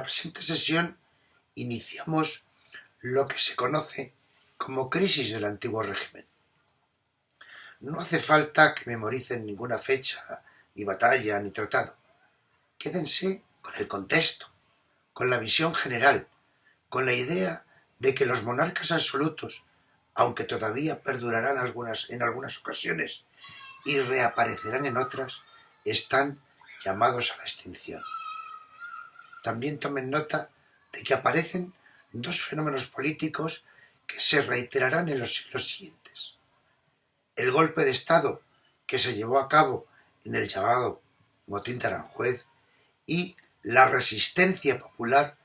la presente sesión iniciamos lo que se conoce como crisis del antiguo régimen. No hace falta que memoricen ninguna fecha, ni batalla, ni tratado. Quédense con el contexto, con la visión general, con la idea de que los monarcas absolutos, aunque todavía perdurarán en algunas ocasiones y reaparecerán en otras, están llamados a la extinción. También tomen nota de que aparecen dos fenómenos políticos que se reiterarán en los siglos siguientes. El golpe de Estado que se llevó a cabo en el llamado Motín de Aranjuez y la resistencia popular,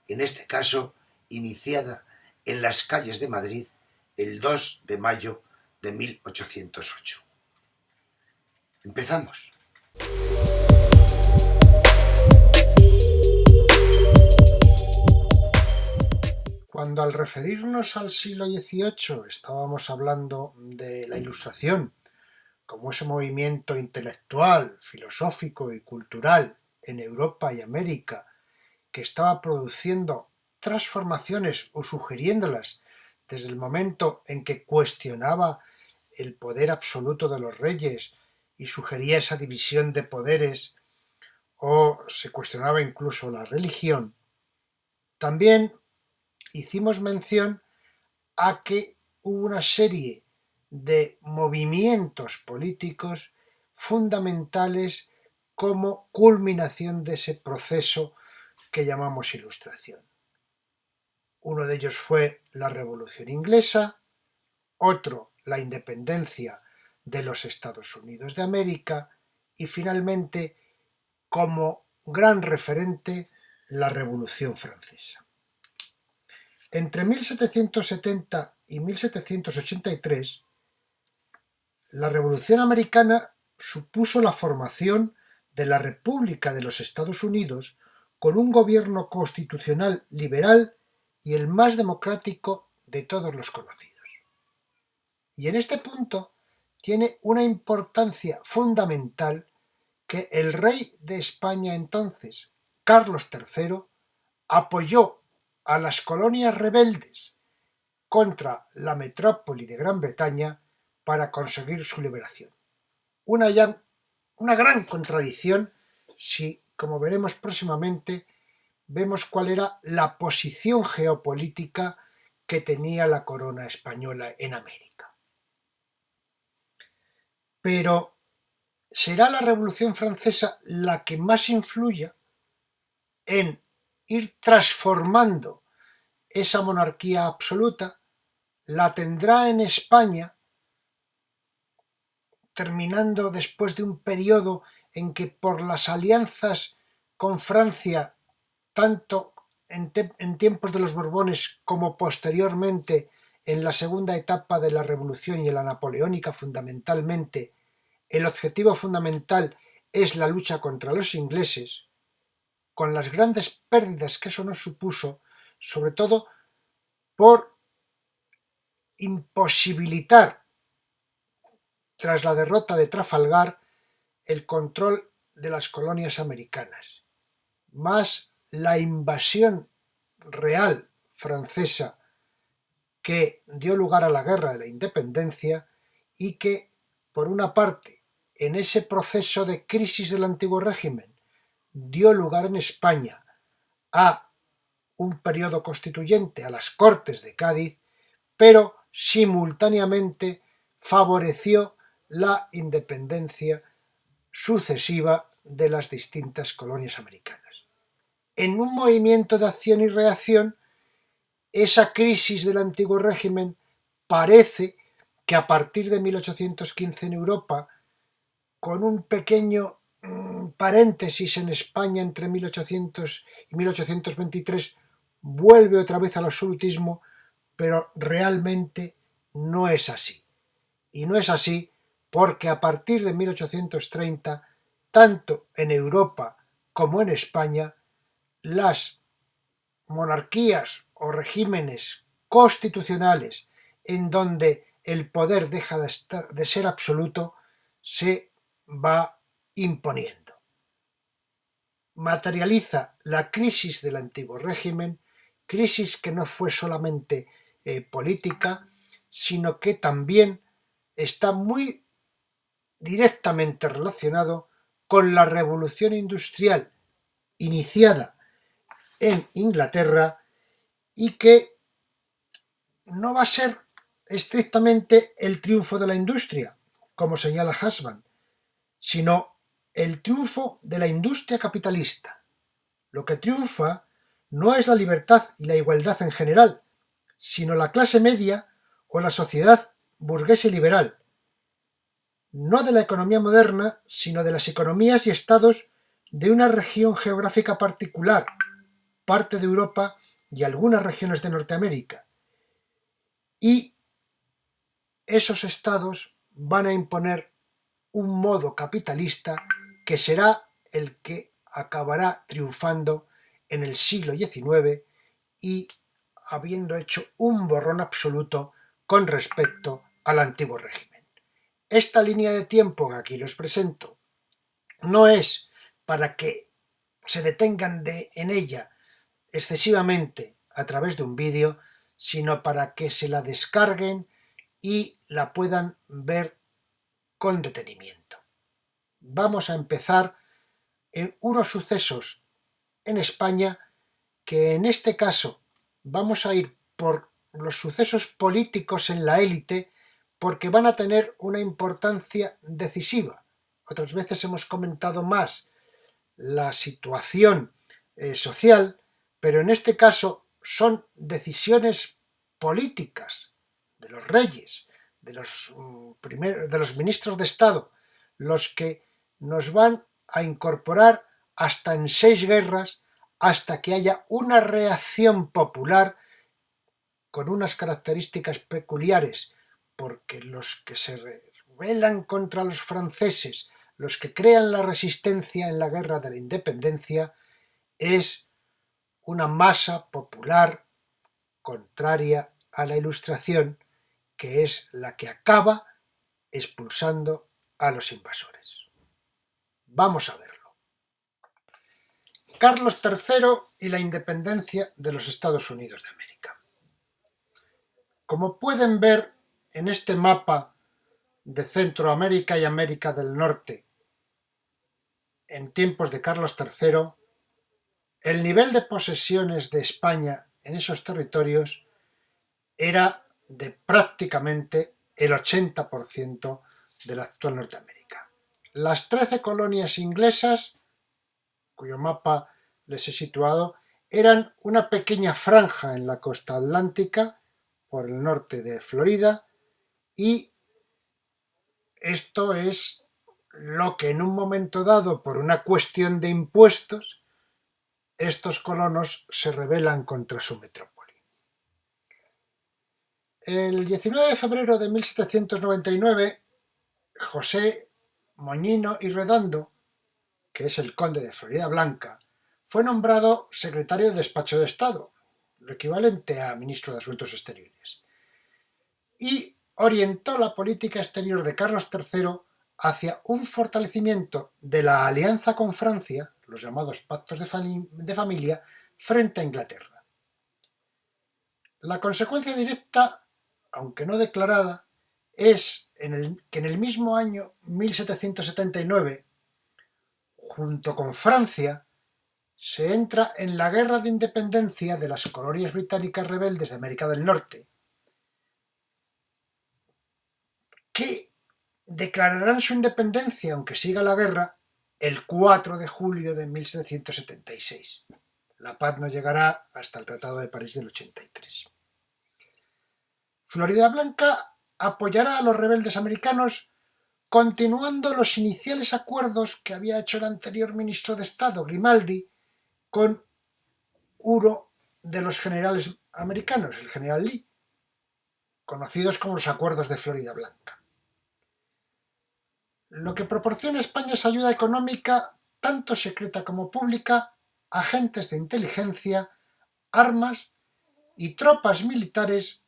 en este caso iniciada en las calles de Madrid el 2 de mayo de 1808. Empezamos. Cuando al referirnos al siglo XVIII estábamos hablando de la Ilustración como ese movimiento intelectual, filosófico y cultural en Europa y América que estaba produciendo transformaciones o sugiriéndolas desde el momento en que cuestionaba el poder absoluto de los reyes y sugería esa división de poderes o se cuestionaba incluso la religión, también hicimos mención a que hubo una serie de movimientos políticos fundamentales como culminación de ese proceso que llamamos Ilustración. Uno de ellos fue la Revolución Inglesa, otro la independencia de los Estados Unidos de América y finalmente, como gran referente, la Revolución Francesa. Entre 1770 y 1783, la Revolución Americana supuso la formación de la República de los Estados Unidos con un gobierno constitucional liberal y el más democrático de todos los conocidos. Y en este punto tiene una importancia fundamental que el rey de España entonces, Carlos III, apoyó a las colonias rebeldes contra la metrópoli de Gran Bretaña para conseguir su liberación. Una gran contradicción si, como veremos próximamente, vemos cuál era la posición geopolítica que tenía la corona española en América. Pero ¿será la Revolución Francesa la que más influya en ir transformando esa monarquía absoluta? ¿La tendrá en España, terminando después de un periodo en que por las alianzas con Francia, tanto en tiempos de los Borbones como posteriormente en la segunda etapa de la Revolución y en la napoleónica fundamentalmente, el objetivo fundamental es la lucha contra los ingleses, con las grandes pérdidas que eso nos supuso, sobre todo por imposibilitar, tras la derrota de Trafalgar, el control de las colonias americanas, más la invasión real francesa que dio lugar a la Guerra de la Independencia y que, por una parte, en ese proceso de crisis del antiguo régimen, dio lugar en España a un periodo constituyente, a las Cortes de Cádiz, pero simultáneamente favoreció la independencia sucesiva de las distintas colonias americanas. En un movimiento de acción y reacción, esa crisis del antiguo régimen parece que a partir de 1815 en Europa, con un pequeño paréntesis en España entre 1800 y 1823, vuelve otra vez al absolutismo, pero realmente no es así. Y no es así porque a partir de 1830, tanto en Europa como en España, las monarquías o regímenes constitucionales en donde el poder deja de ser absoluto se va imponiendo. materializa la crisis del antiguo régimen, crisis que no fue solamente política, sino que también está muy directamente relacionado con la revolución industrial iniciada en Inglaterra y que no va a ser estrictamente el triunfo de la industria, como señala Husband, sino el triunfo de la industria capitalista. Lo que triunfa no es la libertad y la igualdad en general, sino la clase media o la sociedad burguesa y liberal, no de la economía moderna, sino de las economías y estados de una región geográfica particular, parte de Europa y algunas regiones de Norteamérica. Y esos estados van a imponer un modo capitalista que será el que acabará triunfando en el siglo XIX y habiendo hecho un borrón absoluto con respecto al antiguo régimen. Esta línea de tiempo que aquí les presento no es para que se detengan en ella excesivamente a través de un vídeo, sino para que se la descarguen y la puedan ver con detenimiento. Vamos a empezar en unos sucesos en España que en este caso vamos a ir por los sucesos políticos en la élite porque van a tener una importancia decisiva. Otras veces hemos comentado más la situación social, pero en este caso son decisiones políticas de los reyes, de los ministros de Estado, los que nos van a incorporar hasta en 6 guerras, hasta que haya una reacción popular con unas características peculiares, porque los que se rebelan contra los franceses, los que crean la resistencia en la guerra de la independencia, es una masa popular contraria a la Ilustración, que es la que acaba expulsando a los invasores. Vamos a verlo. Carlos III y la independencia de los Estados Unidos de América. Como pueden ver en este mapa de Centroamérica y América del Norte en tiempos de Carlos III, el nivel de posesiones de España en esos territorios era de prácticamente el 80% de la actual Norteamérica. Las 13 colonias inglesas, cuyo mapa les he situado, eran una pequeña franja en la costa atlántica por el norte de Florida, y esto es lo que en un momento dado, por una cuestión de impuestos, estos colonos se rebelan contra su metrópoli. El 19 de febrero de 1799, José Moñino y Redondo, que es el conde de Floridablanca, fue nombrado secretario de Despacho de Estado, lo equivalente a ministro de Asuntos Exteriores, y orientó la política exterior de Carlos III hacia un fortalecimiento de la alianza con Francia, los llamados pactos de familia, frente a Inglaterra. La consecuencia directa, aunque no declarada, es que en el mismo año 1779, junto con Francia, se entra en la guerra de independencia de las colonias británicas rebeldes de América del Norte, que declararán su independencia, aunque siga la guerra, el 4 de julio de 1776. La paz no llegará hasta el Tratado de París del 83. Floridablanca apoyará a los rebeldes americanos continuando los iniciales acuerdos que había hecho el anterior ministro de Estado, Grimaldi, con uno de los generales americanos, el general Lee, conocidos como los acuerdos de Floridablanca. Lo que proporciona a España es ayuda económica, tanto secreta como pública, agentes de inteligencia, armas y tropas militares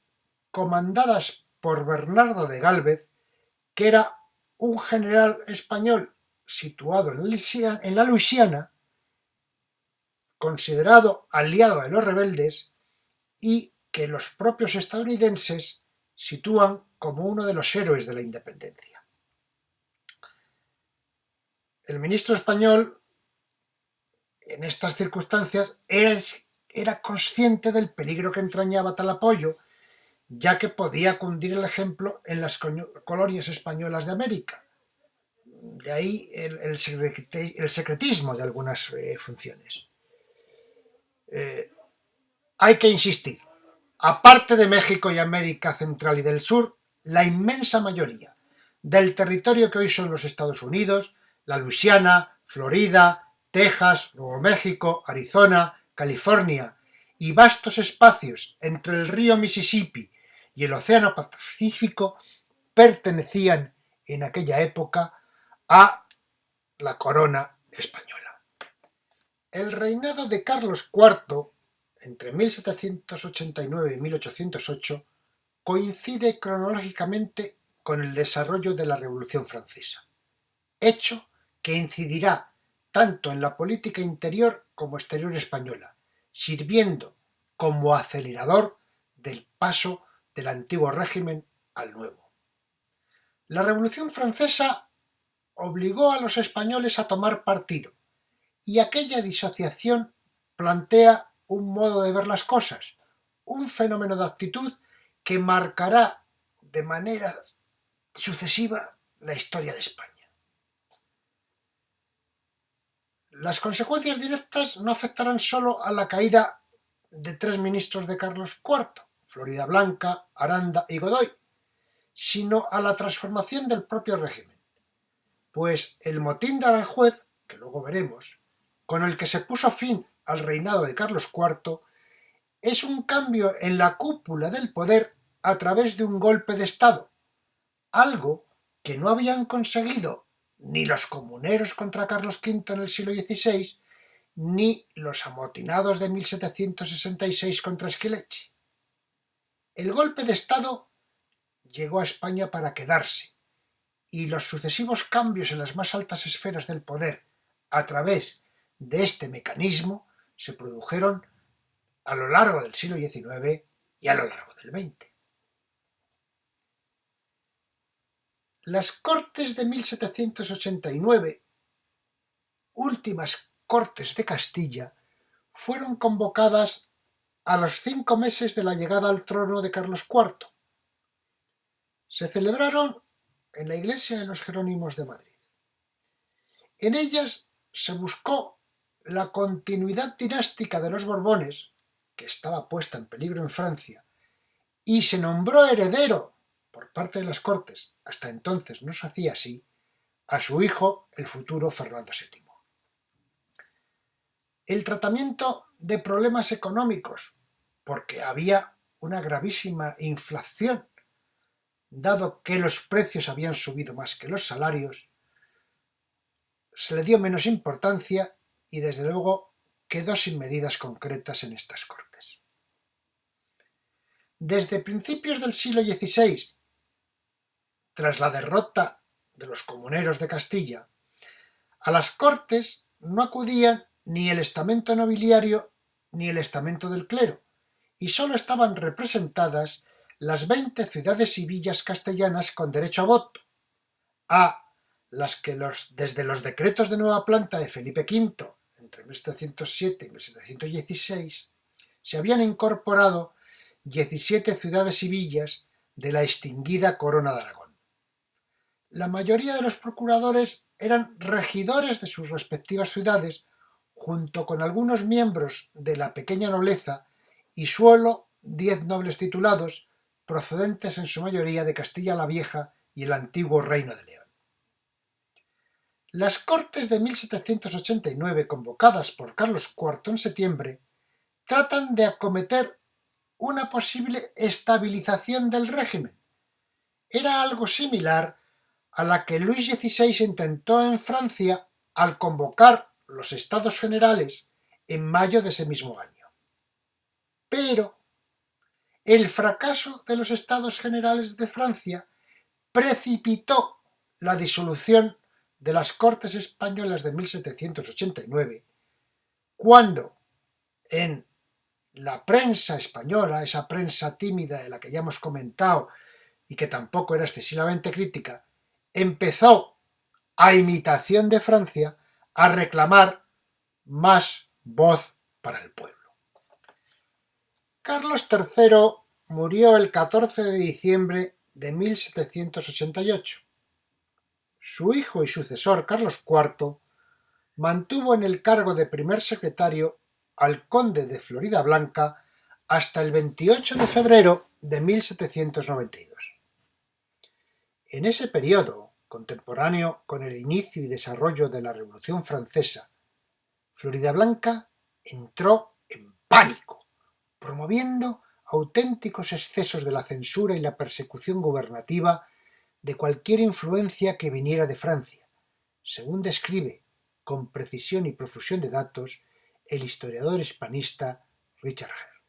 comandadas por Bernardo de Gálvez, que era un general español situado en la Luisiana considerado aliado de los rebeldes y que los propios estadounidenses sitúan como uno de los héroes de la independencia. El ministro español, en estas circunstancias, era consciente del peligro que entrañaba tal apoyo, ya que podía cundir el ejemplo en las colonias españolas de América. De ahí el secretismo de algunas funciones. Hay que insistir, aparte de México y América Central y del Sur, la inmensa mayoría del territorio que hoy son los Estados Unidos, la Luisiana, Florida, Texas, Nuevo México, Arizona, California y vastos espacios entre el río Mississippi y el Océano Pacífico pertenecían en aquella época a la corona española. El reinado de Carlos IV, entre 1789 y 1808, coincide cronológicamente con el desarrollo de la Revolución Francesa, hecho que incidirá tanto en la política interior como exterior española, sirviendo como acelerador del paso del antiguo régimen al nuevo. La Revolución Francesa obligó a los españoles a tomar partido, y aquella disociación plantea un modo de ver las cosas, un fenómeno de actitud que marcará de manera sucesiva la historia de España. Las consecuencias directas no afectarán solo a la caída de 3 ministros de Carlos IV, Floridablanca, Aranda y Godoy, sino a la transformación del propio régimen, pues el motín de Aranjuez, que luego veremos, con el que se puso fin al reinado de Carlos IV, es un cambio en la cúpula del poder a través de un golpe de Estado, algo que no habían conseguido ni los comuneros contra Carlos V en el siglo XVI, ni los amotinados de 1766 contra Esquileche. El golpe de Estado llegó a España para quedarse, y los sucesivos cambios en las más altas esferas del poder a través de este mecanismo se produjeron a lo largo del siglo XIX y a lo largo del XX. Las Cortes de 1789, últimas Cortes de Castilla, fueron convocadas a los 5 meses de la llegada al trono de Carlos IV. Se celebraron en la iglesia de los Jerónimos de Madrid. En ellas se buscó la continuidad dinástica de los Borbones, que estaba puesta en peligro en Francia, y se nombró heredero por parte de las Cortes, hasta entonces no se hacía así, a su hijo, el futuro Fernando VII. El tratamiento de problemas económicos, porque había una gravísima inflación, dado que los precios habían subido más que los salarios, se le dio menos importancia y desde luego quedó sin medidas concretas en estas Cortes. Desde principios del siglo XVI, tras la derrota de los comuneros de Castilla, a las Cortes no acudían ni el estamento nobiliario ni el estamento del clero, y sólo estaban representadas las 20 ciudades y villas castellanas con derecho a voto, a las que desde los decretos de nueva planta de Felipe V, entre 1707 y 1716, se habían incorporado 17 ciudades y villas de la extinguida Corona de Aragón. La mayoría de los procuradores eran regidores de sus respectivas ciudades, junto con algunos miembros de la pequeña nobleza y solo 10 nobles titulados, procedentes en su mayoría de Castilla la Vieja y el antiguo Reino de León. Las Cortes de 1789, convocadas por Carlos IV en septiembre, tratan de acometer una posible estabilización del régimen. Era algo similar a la que Luis XVI intentó en Francia al convocar los Estados Generales en mayo de ese mismo año. Pero el fracaso de los Estados Generales de Francia precipitó la disolución de las Cortes Españolas de 1789, cuando en la prensa española, esa prensa tímida de la que ya hemos comentado y que tampoco era excesivamente crítica, empezó, a imitación de Francia, a reclamar más voz para el pueblo. Carlos III murió el 14 de diciembre de 1788. Su hijo y sucesor, Carlos IV, mantuvo en el cargo de primer secretario al conde de Floridablanca hasta el 28 de febrero de 1792. En ese periodo, contemporáneo con el inicio y desarrollo de la Revolución Francesa, Floridablanca entró en pánico, promoviendo auténticos excesos de la censura y la persecución gubernativa de cualquier influencia que viniera de Francia, según describe con precisión y profusión de datos el historiador hispanista Richard Hare.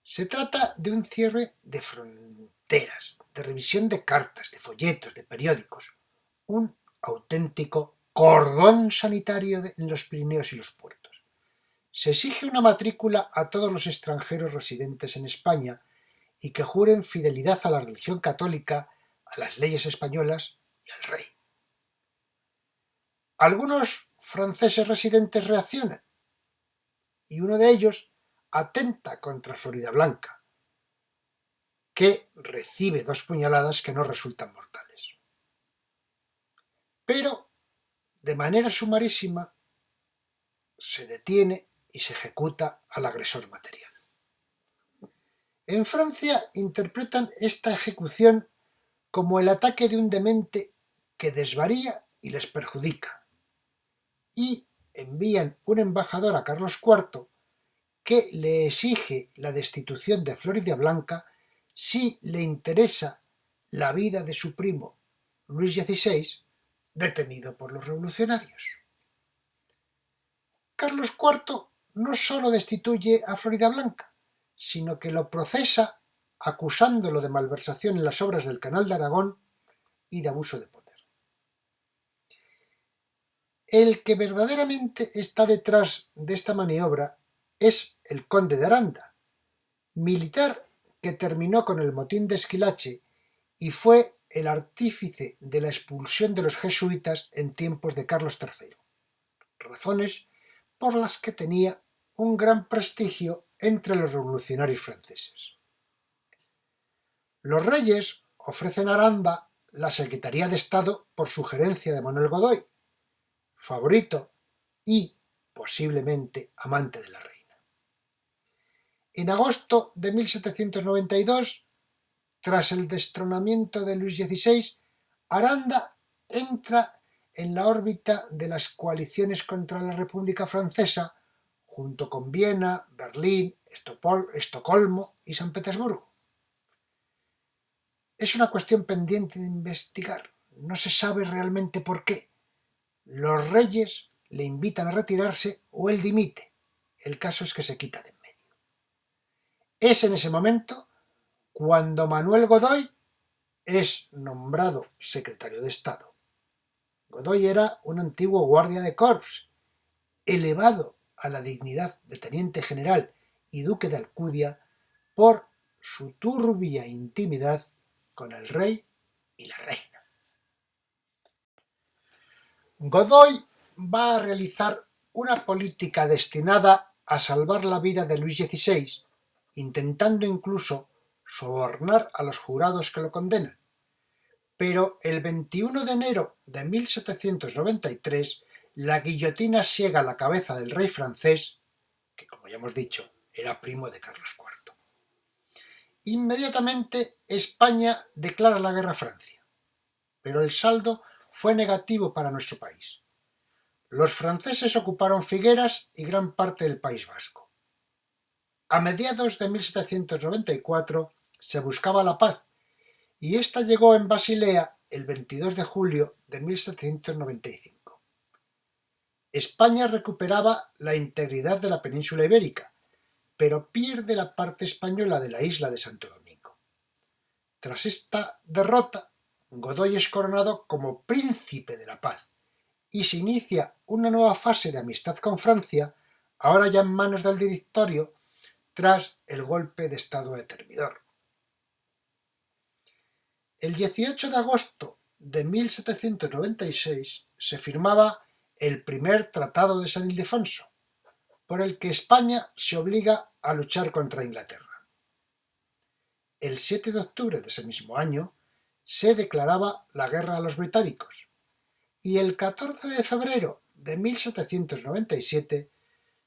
Se trata de un cierre de fronteras, de revisión de cartas, de folletos, de periódicos, un auténtico cordón sanitario en los Pirineos y los puertos. Se exige una matrícula a todos los extranjeros residentes en España y que juren fidelidad a la religión católica, a las leyes españolas y al rey. Algunos franceses residentes reaccionan y uno de ellos atenta contra Floridablanca, que recibe 2 puñaladas que no resultan mortales. Pero, de manera sumarísima, se detiene y se ejecuta al agresor material. En Francia interpretan esta ejecución como el ataque de un demente que desvaría y les perjudica, y envían un embajador a Carlos IV que le exige la destitución de Floridablanca si le interesa la vida de su primo Luis XVI, detenido por los revolucionarios. Carlos IV no solo destituye a Floridablanca, sino que lo procesa acusándolo de malversación en las obras del Canal de Aragón y de abuso de poder. El que verdaderamente está detrás de esta maniobra es el conde de Aranda, militar que terminó con el motín de Esquilache y fue el artífice de la expulsión de los jesuitas en tiempos de Carlos III, razones por las que tenía un gran prestigio entre los revolucionarios franceses. Los reyes ofrecen a Aranda la Secretaría de Estado por sugerencia de Manuel Godoy, favorito y, posiblemente, amante de la reina. En agosto de 1792, tras el destronamiento de Luis XVI, Aranda entra en la órbita de las coaliciones contra la República Francesa, junto con Viena, Berlín, Estocolmo y San Petersburgo. Es una cuestión pendiente de investigar. No se sabe realmente por qué. Los reyes le invitan a retirarse o él dimite. El caso es que se quita de en medio. Es en ese momento cuando Manuel Godoy es nombrado secretario de Estado. Godoy era un antiguo guardia de corps, elevado a la dignidad de teniente general y duque de Alcudia por su turbia intimidad con el rey y la reina. Godoy va a realizar una política destinada a salvar la vida de Luis XVI, intentando incluso sobornar a los jurados que lo condenan. Pero el 21 de enero de 1793 la guillotina siega la cabeza del rey francés, que como ya hemos dicho era primo de Carlos IV. Inmediatamente España declara la guerra a Francia, pero el saldo fue negativo para nuestro país. Los franceses ocuparon Figueras y gran parte del País Vasco. A mediados de 1794 se buscaba la paz y esta llegó en Basilea el 22 de julio de 1795. España recuperaba la integridad de la península ibérica, pero pierde la parte española de la isla de Santo Domingo. Tras esta derrota, Godoy es coronado como príncipe de la paz y se inicia una nueva fase de amistad con Francia ahora ya en manos del Directorio tras el golpe de Estado de Termidor. El 18 de agosto de 1796 se firmaba el primer Tratado de San Ildefonso, por el que España se obliga a luchar contra Inglaterra. El 7 de octubre de ese mismo año se declaraba la guerra a los británicos y el 14 de febrero de 1797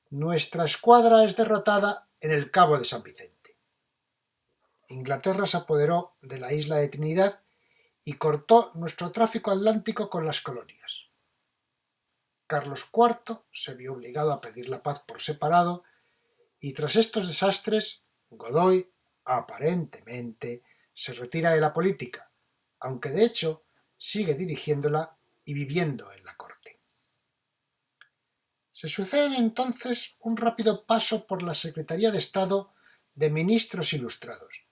nuestra escuadra es derrotada en el Cabo de San Vicente. Inglaterra se apoderó de la isla de Trinidad y cortó nuestro tráfico atlántico con las colonias. Carlos IV se vio obligado a pedir la paz por separado y tras estos desastres, Godoy aparentemente se retira de la política, aunque de hecho sigue dirigiéndola y viviendo en la corte. Se suceden entonces un rápido paso por la Secretaría de Estado de ministros ilustrados: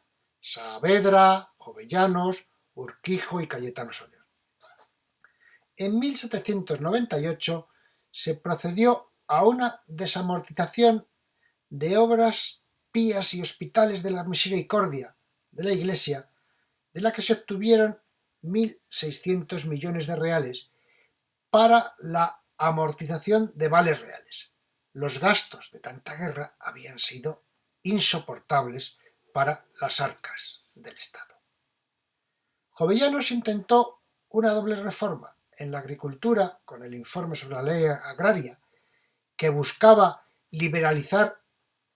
Saavedra, Jovellanos, Urquijo y Cayetano Soler. En 1798 se procedió a una desamortización de obras pías y hospitales de la misericordia de la Iglesia, de la que se obtuvieron 1.600 millones de reales para la amortización de vales reales. Los gastos de tanta guerra habían sido insoportables para las arcas del Estado. Jovellanos intentó una doble reforma en la agricultura con el informe sobre la ley agraria, que buscaba liberalizar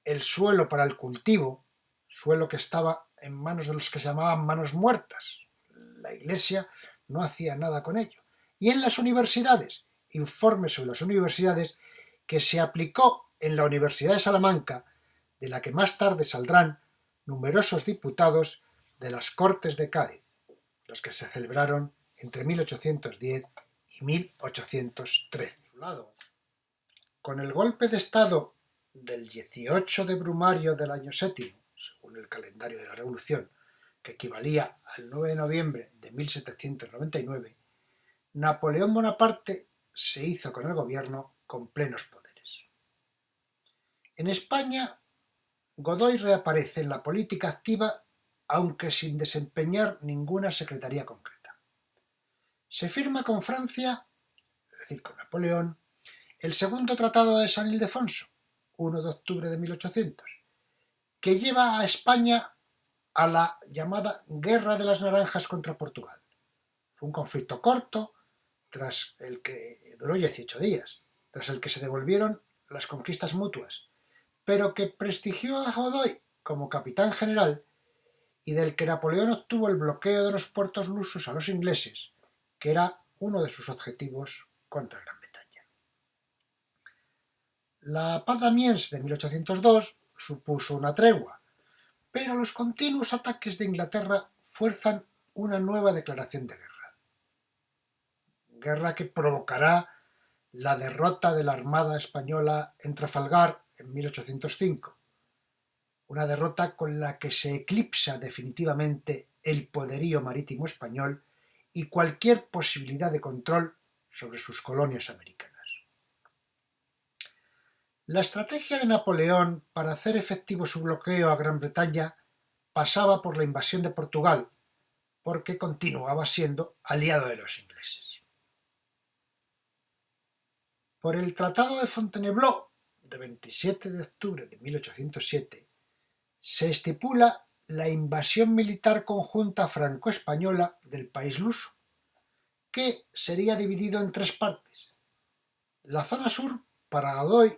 el suelo para el cultivo, suelo que estaba en manos de los que se llamaban manos muertas. La Iglesia no hacía nada con ello. Y en las universidades, informe sobre las universidades que se aplicó en la Universidad de Salamanca, de la que más tarde saldrán numerosos diputados de las Cortes de Cádiz, los que se celebraron entre 1810 y 1813. Con el golpe de Estado del 18 de Brumario del año séptimo, según el calendario de la Revolución, que equivalía al 9 de noviembre de 1799, Napoleón Bonaparte se hizo con el gobierno con plenos poderes. En España, Godoy reaparece en la política activa, aunque sin desempeñar ninguna secretaría concreta. Se firma con Francia, es decir, con Napoleón, el segundo Tratado de San Ildefonso, 1 de octubre de 1800, que lleva a España a la llamada Guerra de las Naranjas contra Portugal. Fue un conflicto corto, tras el que duró 18 días, tras el que se devolvieron las conquistas mutuas, pero que prestigió a Godoy como capitán general y del que Napoleón obtuvo el bloqueo de los puertos lusos a los ingleses, que era uno de sus objetivos contra Gran Bretaña. La paz de Amiens de 1802 supuso una tregua, pero los continuos ataques de Inglaterra fuerzan una nueva declaración de guerra. Guerra que provocará la derrota de la Armada Española en Trafalgar en 1805. Una derrota con la que se eclipsa definitivamente el poderío marítimo español y cualquier posibilidad de control sobre sus colonias americanas. La estrategia de Napoleón para hacer efectivo su bloqueo a Gran Bretaña pasaba por la invasión de Portugal, porque continuaba siendo aliado de los ingleses. Por el Tratado de Fontainebleau de 27 de octubre de 1807 se estipula la invasión militar conjunta franco-española del país luso, que sería dividido en tres partes. La zona sur para Godoy,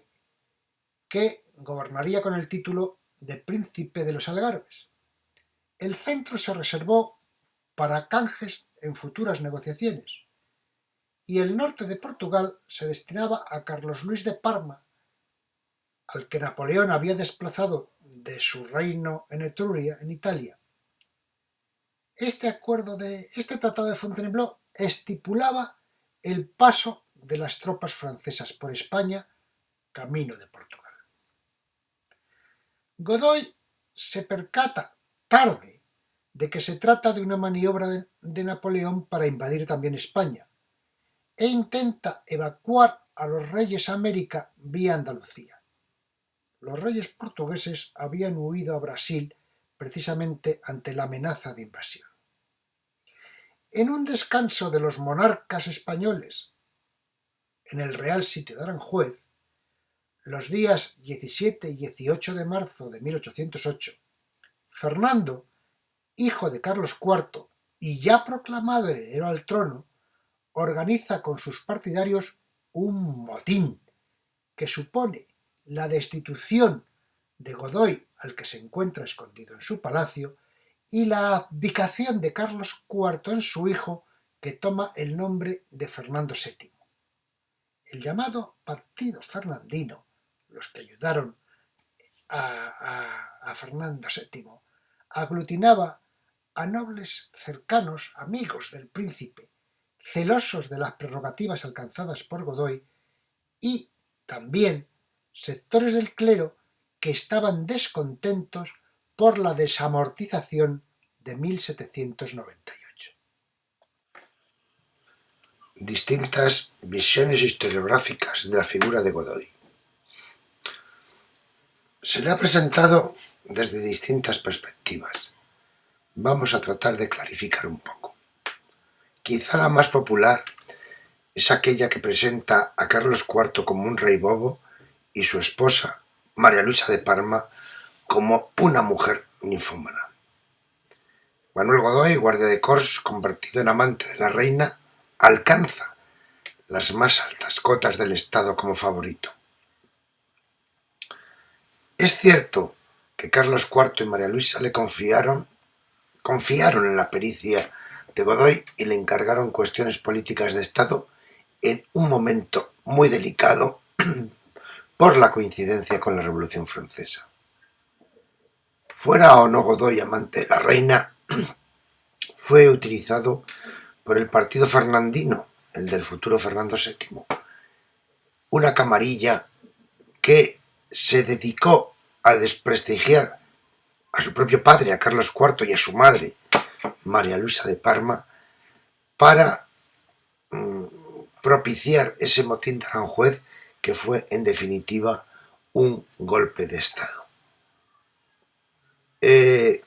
que gobernaría con el título de Príncipe de los Algarbes. El centro se reservó para canjes en futuras negociaciones, y el norte de Portugal se destinaba a Carlos Luis de Parma, al que Napoleón había desplazado de su reino en Etruria, en Italia. Este Tratado de Fontainebleau estipulaba el paso de las tropas francesas por España, camino de Portugal. Godoy se percata tarde de que se trata de una maniobra de Napoleón para invadir también España, e intenta evacuar a los reyes a América vía Andalucía. los reyes portugueses habían huido a Brasil precisamente ante la amenaza de invasión. En un descanso de los monarcas españoles en el Real Sitio de Aranjuez, los días 17 y 18 de marzo de 1808, Fernando, hijo de Carlos IV y ya proclamado heredero al trono, organiza con sus partidarios un motín que supone la destitución de Godoy, al que se encuentra escondido en su palacio, y la abdicación de Carlos IV en su hijo, que toma el nombre de Fernando VII. El llamado Partido Fernandino, los que ayudaron a Fernando VII, aglutinaba a nobles cercanos, amigos del príncipe, celosos de las prerrogativas alcanzadas por Godoy, y también sectores del clero que estaban descontentos por la desamortización de 1798. Distintas visiones historiográficas de la figura de Godoy. Se le ha presentado desde distintas perspectivas. Vamos a tratar de clarificar un poco. Quizá la más popular es aquella que presenta a Carlos IV como un rey bobo y su esposa, María Luisa de Parma, como una mujer ninfómana. Manuel Godoy, guardia de corps, convertido en amante de la reina, alcanza las más altas cotas del Estado como favorito. Es cierto que Carlos IV y María Luisa le confiaron en la pericia de Godoy y le encargaron cuestiones políticas de Estado en un momento muy delicado por la coincidencia con la Revolución Francesa. Fuera o no Godoy amante de la reina, fue utilizado por el partido fernandino, el del futuro Fernando VII, una camarilla que se dedicó a desprestigiar a su propio padre, a Carlos IV, y a su madre, María Luisa de Parma, para propiciar ese motín de Aranjuez, que fue en definitiva un golpe de Estado. Es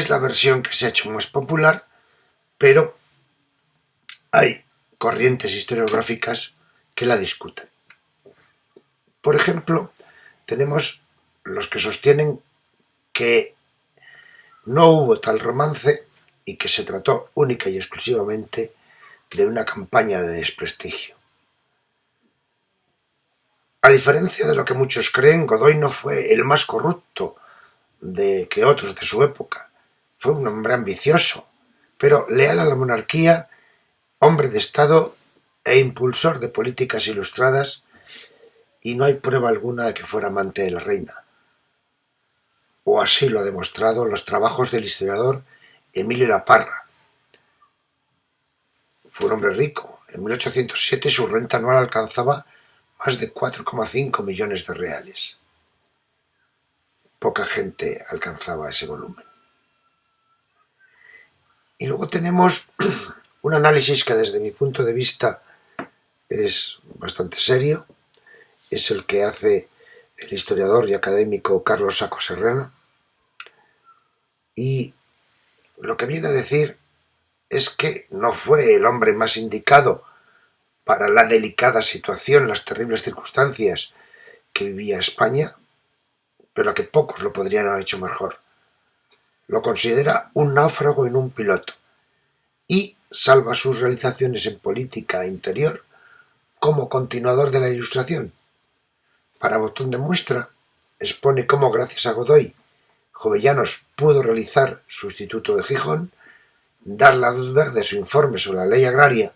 la versión que se ha hecho más popular, pero hay corrientes historiográficas que la discuten. Por ejemplo, tenemos los que sostienen que no hubo tal romance y que se trató única y exclusivamente de una campaña de desprestigio. A diferencia de lo que muchos creen, Godoy no fue el más corrupto que otros de su época. Fue un hombre ambicioso, pero leal a la monarquía, hombre de Estado e impulsor de políticas ilustradas, y no hay prueba alguna de que fuera amante de la reina. O así lo ha demostrado los trabajos del historiador Emilio La Parra. Fue un hombre rico. En 1807 su renta anual alcanzaba más de 4,5 millones de reales. Poca gente alcanzaba ese volumen. Y luego tenemos un análisis que desde mi punto de vista es bastante serio. Es el que hace el historiador y académico Carlos Saco Serrano. Y lo que viene a decir es que no fue el hombre más indicado para la delicada situación, las terribles circunstancias que vivía España, pero que pocos lo podrían haber hecho mejor. Lo considera un náufrago y no un piloto, y salva sus realizaciones en política interior como continuador de la Ilustración. Para botón de muestra, expone cómo gracias a Godoy, Jovellanos pudo realizar su Instituto de Gijón, dar la luz verde a su informe sobre la ley agraria,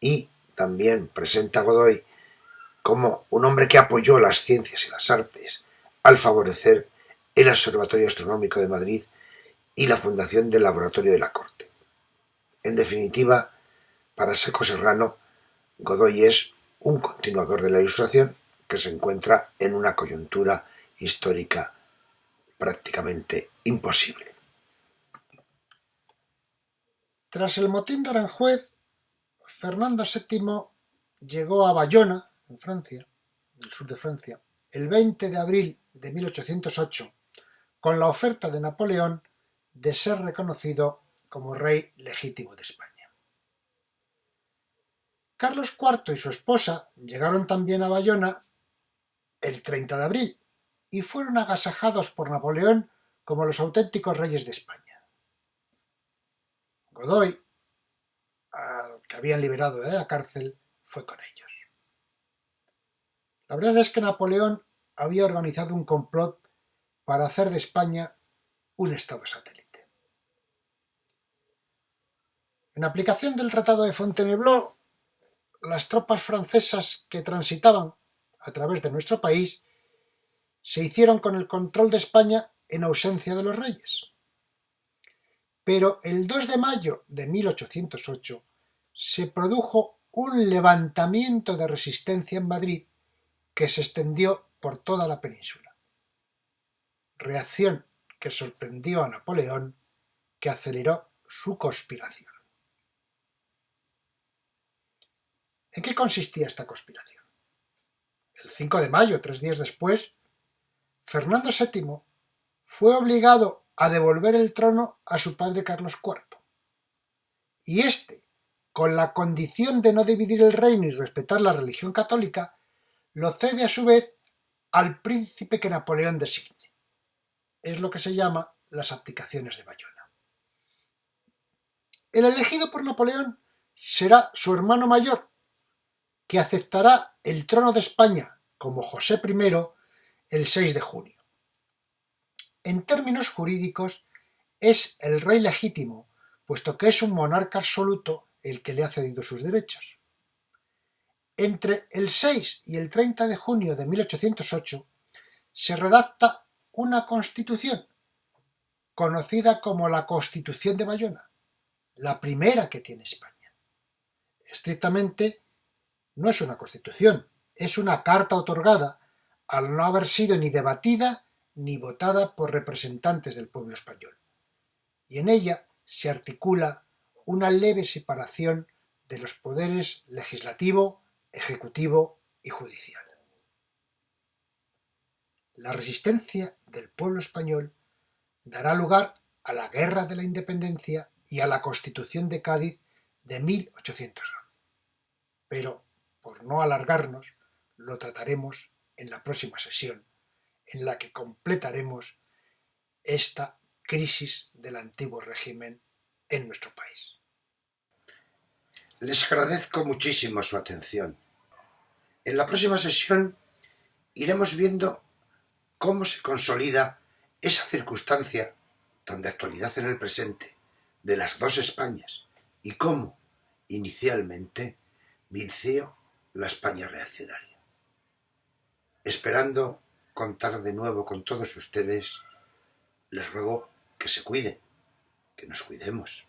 y también presenta a Godoy como un hombre que apoyó las ciencias y las artes al favorecer el Observatorio Astronómico de Madrid y la fundación del Laboratorio de la Corte. En definitiva, para Saco Serrano, Godoy es un continuador de la Ilustración que se encuentra en una coyuntura histórica prácticamente imposible. Tras el motín de Aranjuez, Fernando VII llegó a Bayona, en Francia, en el sur de Francia, el 20 de abril de 1808 con la oferta de Napoleón de ser reconocido como rey legítimo de España. Carlos IV y su esposa llegaron también a Bayona el 30 de abril y fueron agasajados por Napoleón como los auténticos reyes de España. Godoy, al que habían liberado de la cárcel, fue con ellos. La verdad es que Napoleón había organizado un complot para hacer de España un estado satélite. En aplicación del Tratado de Fontainebleau, las tropas francesas que transitaban a través de nuestro país se hicieron con el control de España en ausencia de los reyes. Pero el 2 de mayo de 1808 se produjo un levantamiento de resistencia en Madrid que se extendió por toda la península. Reacción que sorprendió a Napoleón, que aceleró su conspiración. ¿En qué consistía esta conspiración? El 5 de mayo, 3 días después, Fernando VII fue obligado a devolver el trono a su padre Carlos IV. Y éste, con la condición de no dividir el reino y respetar la religión católica, lo cede a su vez al príncipe que Napoleón designe. Es lo que se llama las abdicaciones de Bayona. El elegido por Napoleón será su hermano mayor, que aceptará el trono de España como José I el 6 de junio. En términos jurídicos, es el rey legítimo, puesto que es un monarca absoluto el que le ha cedido sus derechos. Entre el 6 y el 30 de junio de 1808 se redacta una constitución, conocida como la Constitución de Bayona, la primera que tiene España. Estrictamente, no es una constitución, es una carta otorgada al no haber sido ni debatida ni votada por representantes del pueblo español. Y en ella se articula una leve separación de los poderes legislativo, ejecutivo y judicial. La resistencia del pueblo español dará lugar a la Guerra de la Independencia y a la Constitución de Cádiz de 1812. Pero, por no alargarnos, lo trataremos en la próxima sesión, en la que completaremos esta crisis del antiguo régimen en nuestro país. Les agradezco muchísimo su atención. En la próxima sesión iremos viendo cómo se consolida esa circunstancia tan de actualidad en el presente de las dos Españas y cómo, inicialmente, venció la España reaccionaria. Esperando contar de nuevo con todos ustedes, les ruego que se cuiden, que nos cuidemos.